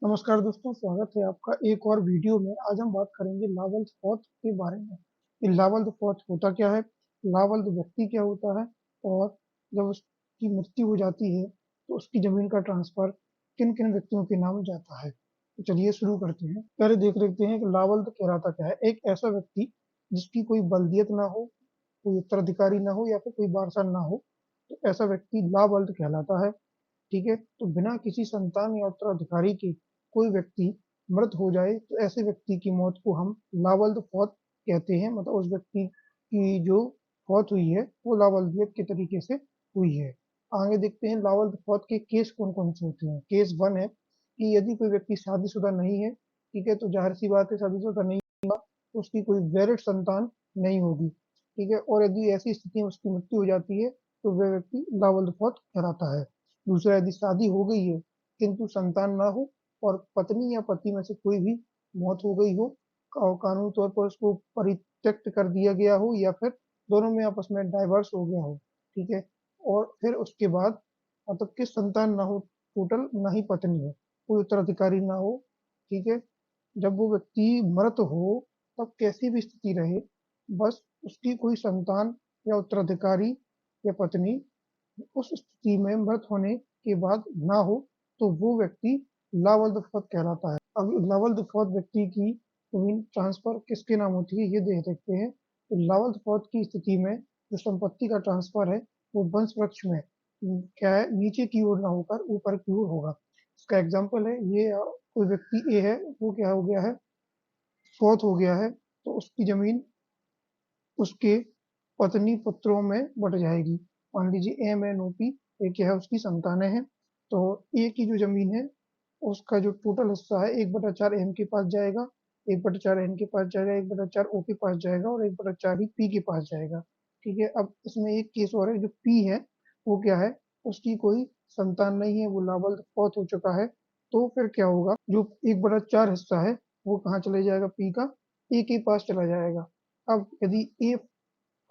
नमस्कार दोस्तों, स्वागत है आपका एक और वीडियो में। आज हम बात करेंगे लावल्स फौत के बारे में। ये लावल्स फौत होता क्या है, लावल्स व्यक्ति क्या होता है, और जब उसकी मृत्यु हो जाती है तो उसकी जमीन का ट्रांसफर किन किन व्यक्तियों के नाम जाता है। तो चलिए शुरू करते हैं। पहले देख लेते हैं कि लावल्स कहलाता क्या है। एक ऐसा व्यक्ति जिसकी कोई बल्दियत ना हो, कोई उत्तराधिकारी ना हो या फिर कोई वारसा ना हो, तो ऐसा व्यक्ति लावल्द कहलाता है। ठीक है, तो बिना किसी संतान या उत्तराधिकारी के कोई व्यक्ति मृत हो जाए तो ऐसे व्यक्ति की मौत को हम लावल्द फौत कहते हैं। मतलब उस व्यक्ति की जो फौत हुई है वो लावल्दियत के तरीके से हुई है। आगे देखते हैं लावल्द फौत के केस कौन कौन से होते हैं। केस वन है कि यदि कोई व्यक्ति शादीशुदा नहीं है, ठीक है, तो जाहिर सी बात है शादीशुदा नहीं होगा तो उसकी कोई वैलिड संतान नहीं होगी। ठीक है, और यदि ऐसी स्थिति में उसकी मृत्यु हो जाती है तो वह व्यक्ति लावल्द फौत कहलाता है। दूसरा, यदि शादी हो गई है किंतु संतान ना हो और पत्नी या पति में से कोई भी मौत हो गई हो और कानूनी तौर पर उसको परित्यक्त कर दिया गया हो या फिर दोनों में आपस में डाइवर्स हो गया हो, ठीक है, और फिर उसके बाद मतलब कि संतान ना हो, टोटल ना ही पत्नी हो, कोई उत्तराधिकारी ना हो, ठीक है, जब वो व्यक्ति मृत हो तब कैसी भी स्थिति रहे, बस उसकी कोई संतान या उत्तराधिकारी या पत्नी उस स्थिति में मृत होने के बाद ना हो तो वो व्यक्ति लावल्द फौत कहलाता है। अब लावल्द फौत व्यक्ति की जमीन ट्रांसफर किसके नाम होती है ये देख सकते हैं। तो लावल्द फौत की स्थिति में जो संपत्ति का ट्रांसफर है वो वंश वृक्ष में क्या है, नीचे की ओर ना होकर ऊपर की ओर होगा। इसका एग्जाम्पल है ये, कोई व्यक्ति ए है, वो क्या हो गया है, फौत हो गया है, तो उसकी जमीन उसके पत्नी पुत्रों में बट जाएगी। मान लीजिए एम एन ओ पी एक है, उसकी संतानें हैं, तो ए की जो जमीन है उसका जो टोटल हिस्सा है 1/4 एम के पास जाएगा, 1/4 एन के पास जाएगा, 1/4 ओ के पास जाएगा और 1/4 ही पी के पास जाएगा। ठीक है, अब इसमें एक केस और है, जो पी है वो क्या है, उसकी कोई संतान नहीं है, वो लावल्द फौत हो चुका है। तो फिर क्या होगा, जो 1/4 हिस्सा है वो कहाँ चले जाएगा, पी का ए के पास चला जाएगा। अब यदि ए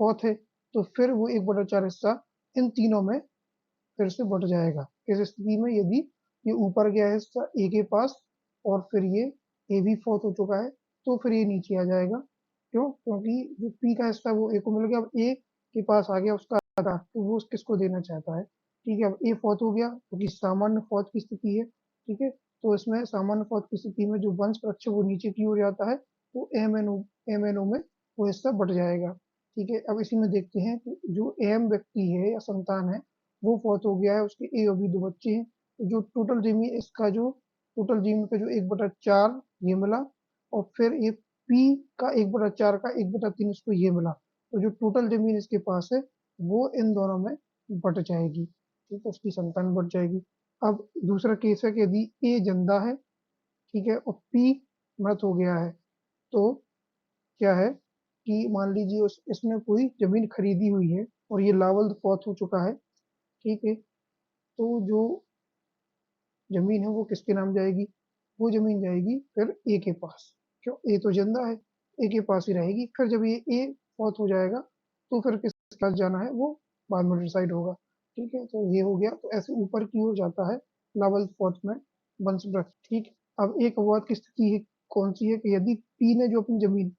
फोर्थ है तो फिर वो 1/4 हिस्सा इन तीनों में फिर से बट जाएगा। इस स्थिति में यदि ये ऊपर गया है हिस्सा ए के पास और फिर ये ए भी फोर्थ हो चुका है तो फिर ये नीचे आ जाएगा। क्यों? क्योंकि जो पी का हिस्सा वो ए को मिल गया, अब ए के पास आ गया उसका आधा, तो वो किसको देना चाहता है। ठीक है, अब ए फोर्थ हो गया क्योंकि सामान्य फोर्थ की स्थिति है। ठीक है, तो इसमें सामान्य फोर्थ की स्थिति में जो वंश वृक्ष वो नीचे की ओर जाता है, तो एम एन ओ में वो हिस्सा बट जाएगा। ठीक है, अब इसी में देखते हैं कि जो एम व्यक्ति है या संतान है वो फौत हो गया है, उसके ए और बी दो बच्चे हैं, तो जो टोटल जमीन इसका जो टोटल जमीन का जो 1/4 ये मिला और फिर ये पी का 1/4 का 1/3 इसको ये मिला, तो जो टोटल जमीन इसके पास है वो इन दोनों में बट जाएगी। ठीक है, उसकी संतान बट जाएगी। अब दूसरा केस है कि यदि ए जिंदा है, ठीक है, और पी मृत हो गया है, तो क्या है कि मान लीजिए उस इसने कोई जमीन खरीदी हुई है और ये लावल्द फौत हो चुका है। ठीक है, तो जो जमीन है वो किसके नाम जाएगी, वो जमीन जाएगी फिर ए के पास। क्यों? ए तो जिंदा है, ए के पास ही रहेगी। फिर जब ये ए फौत हो जाएगा तो फिर किसके पास जाना है, वो बाद में डिसाइड होगा। ठीक है, तो ये हो गया, तो ऐसे ऊपर की ओर जाता है लावल्द फौत में वंश वृक्ष। ठीक, अब एक अपवाद की स्थिति है, कौन सी है, कि यदि पी ने जो अपनी जमीन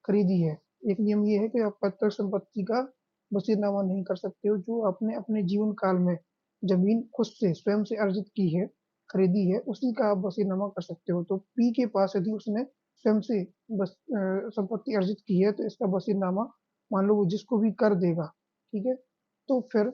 खरीदी है, एक नियम ये है कि आप पैतृक संपत्ति का वसीयतनामा नहीं कर सकते हो। जो आपने अपने जीवन काल में जमीन खुद से स्वयं से अर्जित की है, खरीदी है, उसी का आप वसीयतनामा कर सकते हो। तो पी के पास यदि उसने स्वयं से बस संपत्ति अर्जित की है तो इसका वसीयतनामा मान लो वो जिसको भी कर देगा, ठीक है, तो फिर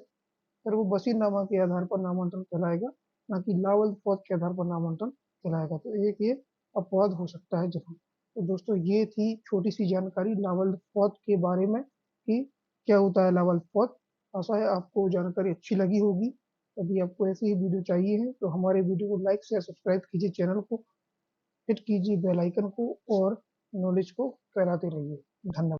वो वसीयतनामा के आधार पर नामांतरण कहलाएगा, ना कि लावल्द फौत के आधार पर नामांतरण कहलाएगा। तो एक ये अपवाद हो सकता है जरूर। तो दोस्तों ये थी छोटी सी जानकारी लावल्द फौत के बारे में कि क्या होता है लावल्द फौत। आशा है आपको जानकारी अच्छी लगी होगी। यदि आपको ऐसी ही वीडियो चाहिए है तो हमारे वीडियो को लाइक शेयर सब्सक्राइब कीजिए, चैनल को हिट कीजिए बेल आइकन को और नॉलेज को फैलाते रहिए। धन्यवाद।